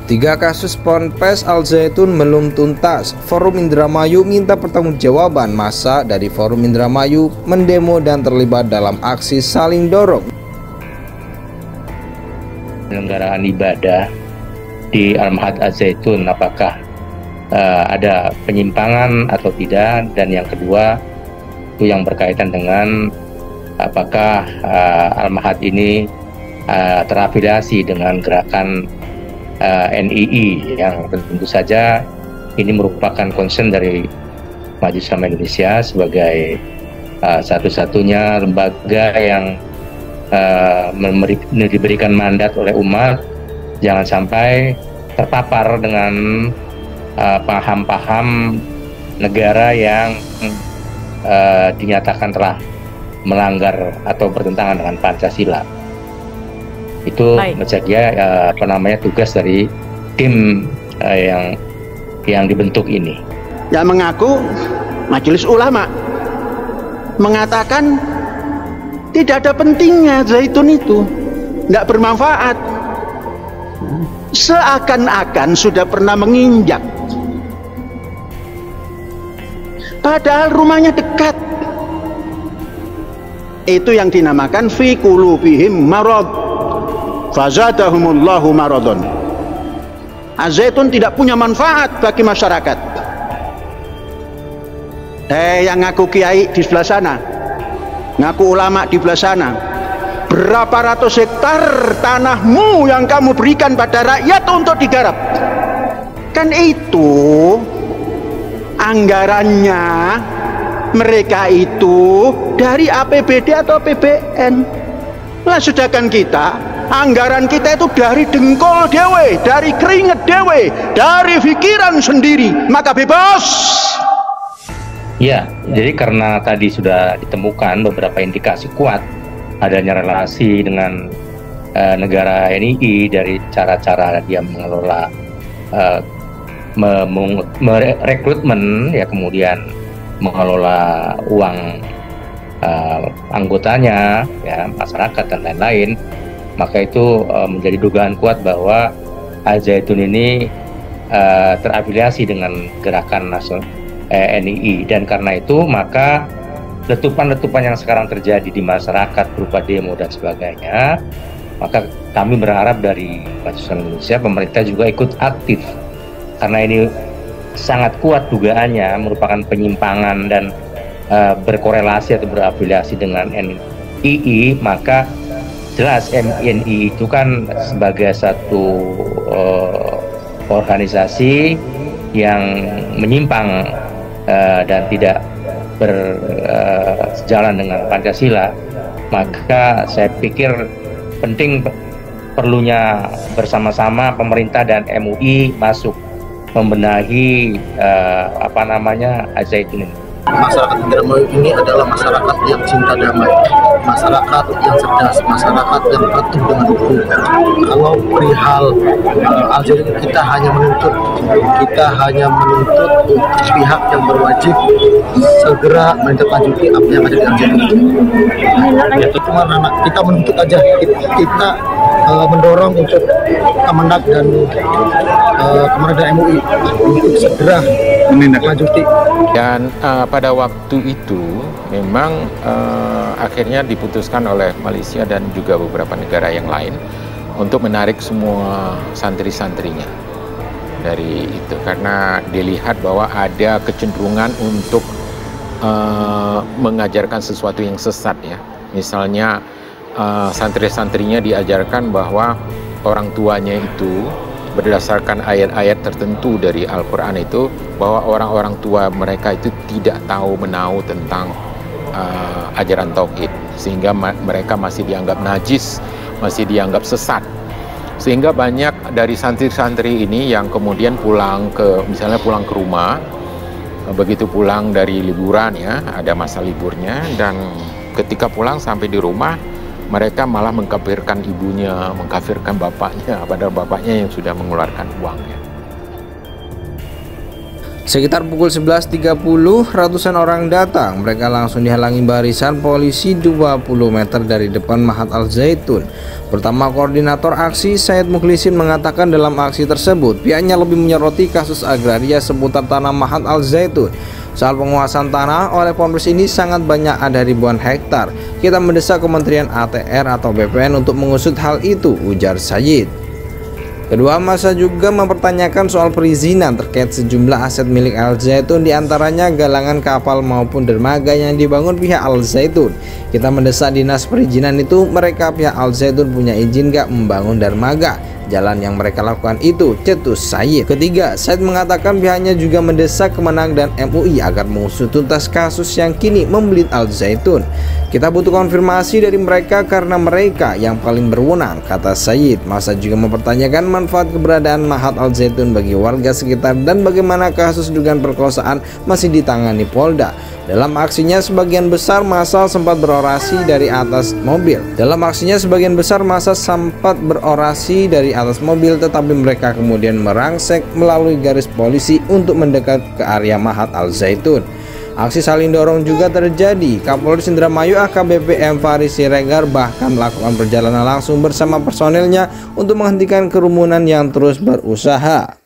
Tiga kasus Ponpes Al Zaitun belum tuntas. Forum Indramayu minta pertanggungjawaban massa dari Forum Indramayu mendemo dan terlibat dalam aksi saling dorong. Penyelenggaraan ibadah di Al-Ma'had Al Zaitun, apakah ada penyimpangan atau tidak, dan yang kedua itu yang berkaitan dengan apakah Al-Ma'had ini terafiliasi dengan gerakan NII, yang tentu saja ini merupakan concern dari Majelis Ulama Indonesia sebagai satu-satunya lembaga yang diberikan mandat oleh umat jangan sampai terpapar dengan paham-paham negara yang dinyatakan telah melanggar atau bertentangan dengan Pancasila. Itu menjadi tugas dari tim yang dibentuk ini. Yang mengaku Majelis Ulama mengatakan tidak ada pentingnya zaitun itu, tidak bermanfaat. Seakan-akan sudah pernah menginjak, padahal rumahnya dekat. Itu yang dinamakan fi qulubihim marad fazadahumullahu maradon. Zaitun tidak punya manfaat bagi masyarakat. Yang ngaku kiai di sebelah sana, ngaku ulama di sebelah sana, berapa ratus hektar tanahmu yang kamu berikan pada rakyat untuk digarap? Kan itu anggarannya mereka itu dari APBD atau APBN. Lah sedangkan kita, anggaran kita itu dari dengkol dewe, dari keringet dewe, dari pikiran sendiri, maka bebas. Ya, jadi karena tadi sudah ditemukan beberapa indikasi kuat adanya relasi dengan negara NII dari cara-cara dia mengelola merekrutmen, ya, kemudian mengelola uang anggotanya, ya, masyarakat dan lain-lain, maka itu menjadi dugaan kuat bahwa Al Zaitun ini terafiliasi dengan gerakan nasional NII, dan karena itu maka letupan-letupan yang sekarang terjadi di masyarakat berupa demo dan sebagainya, maka kami berharap dari Majelis Ulama Indonesia, pemerintah juga ikut aktif, karena ini sangat kuat dugaannya merupakan penyimpangan dan berkorelasi atau berafiliasi dengan NII. Maka jelas NII itu kan sebagai satu organisasi yang menyimpang dan tidak berjalan dengan Pancasila. Maka saya pikir penting perlunya bersama-sama pemerintah dan MUI masuk membenahi Al Zaitun ini. Masyarakat Indramayu ini adalah masyarakat yang cinta damai, masyarakat yang cerdas, masyarakat yang patuh dengan hukum. Kalau perihal Al Zaitun, kita hanya menuntut pihak yang berwajib segera menindaklanjuti apa yang ada di Al Zaitun. Itu cuma kita menuntut aja, kita mendorong untuk Kemenag dan MUI untuk segera menindaklanjuti. Dan pada waktu itu memang akhirnya diputuskan oleh Malaysia dan juga beberapa negara yang lain untuk menarik semua santri-santrinya dari itu, karena dilihat bahwa ada kecenderungan untuk mengajarkan sesuatu yang sesat, ya. Misalnya santri-santrinya diajarkan bahwa orang tuanya itu berdasarkan ayat-ayat tertentu dari Al-Quran itu, bahwa orang-orang tua mereka itu tidak tahu menahu tentang ajaran tauhid, sehingga mereka masih dianggap najis, masih dianggap sesat. Sehingga banyak dari santri-santri ini yang kemudian misalnya pulang ke rumah, begitu pulang dari liburan, ya, ada masa liburnya, dan ketika pulang sampai di rumah mereka malah mengkafirkan ibunya, mengkafirkan bapaknya, padahal bapaknya yang sudah mengeluarkan uangnya. Sekitar pukul 11.30, ratusan orang datang. Mereka langsung dihalangi barisan polisi 20 meter dari depan Mahat Al Zaitun. Pertama, koordinator aksi Said Mukhlisin mengatakan dalam aksi tersebut pihaknya lebih menyoroti kasus agraria seputar tanah Mahat Al Zaitun. Soal penguasaan tanah oleh Polres ini sangat banyak, ada ribuan hektar. Kita mendesak Kementerian ATR atau BPN untuk mengusut hal itu, ujar Said. Kedua masa juga mempertanyakan soal perizinan terkait sejumlah aset milik Al Zaitun, diantaranya galangan kapal maupun dermaga yang dibangun pihak Al Zaitun. Kita mendesak dinas perizinan itu, mereka pihak Al Zaitun punya izin gak membangun dermaga? Jalan yang mereka lakukan itu, cetus Said. Ketiga, Said mengatakan pihaknya juga mendesak Kemenang dan MUI agar mengusut tuntas kasus yang kini membelit Al Zaitun. Kita butuh konfirmasi dari mereka karena mereka yang paling berwenang, kata Said. Masa juga mempertanyakan manfaat keberadaan Mahat Al Zaitun bagi warga sekitar dan bagaimana kasus dugaan perkosaan masih ditangani Polda. Dalam aksinya sebagian besar massa sempat berorasi dari atas mobil. Tetapi mereka kemudian merangsek melalui garis polisi untuk mendekat ke area Mahat Al Zaitun. Aksi saling dorong juga terjadi. Kapolres Indramayu AKBP M Faris Siregar bahkan melakukan perjalanan langsung bersama personelnya untuk menghentikan kerumunan yang terus berusaha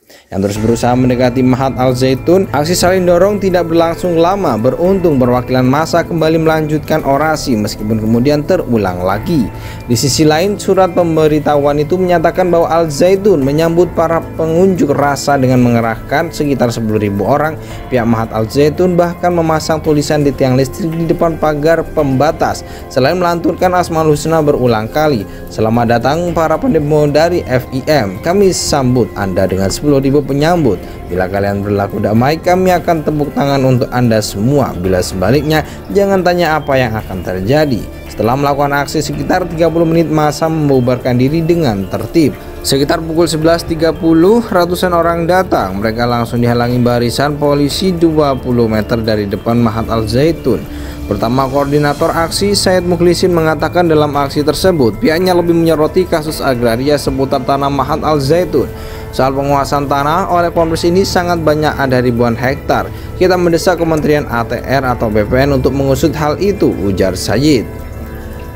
mendekati Mahat Al Zaitun. Aksi saling dorong tidak berlangsung lama. Beruntung perwakilan massa kembali melanjutkan orasi meskipun kemudian terulang lagi. Di sisi lain, surat pemberitahuan itu menyatakan bahwa Al Zaitun menyambut para pengunjuk rasa dengan mengerahkan sekitar 10.000 orang. Pihak Mahat Al Zaitun bahkan memasang tulisan di tiang listrik di depan pagar pembatas. Selain melantunkan Asmaul Husna berulang kali, "Selamat datang para pendemo dari FIM. Kami sambut Anda dengan 10.000 penyambut. Bila kalian berlaku damai, kami akan tepuk tangan untuk Anda semua. Bila sebaliknya, jangan tanya apa yang akan terjadi." Setelah melakukan aksi sekitar 30 menit, massa membubarkan diri dengan tertib. Sekitar pukul 11.30, ratusan orang datang. Mereka langsung dihalangi barisan polisi 20 meter dari depan Mahat Al Zaitun. Pertama, koordinator aksi Said Mukhlisin mengatakan dalam aksi tersebut pihaknya lebih menyoroti kasus agraria seputar tanah Mahat Al Zaitun. Soal penguasaan tanah oleh Polres ini sangat banyak, ada ribuan hektar. Kita mendesak Kementerian ATR atau BPN untuk mengusut hal itu, ujar Said.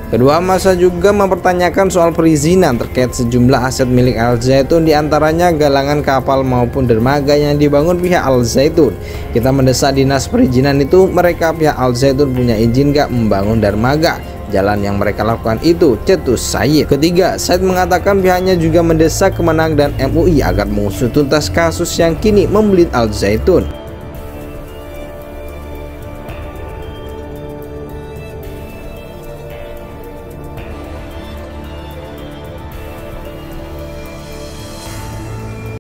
Kedua masa juga mempertanyakan soal perizinan terkait sejumlah aset milik Al Zaitun, diantaranya galangan kapal maupun dermaga yang dibangun pihak Al Zaitun. Kita mendesak dinas perizinan itu, mereka pihak Al Zaitun punya izin gak membangun dermaga? Jalan yang mereka lakukan itu, cetus Said. Ketiga, Said mengatakan pihaknya juga mendesak Kemenang dan MUI agar mengusut tuntas kasus yang kini membelit Al Zaitun.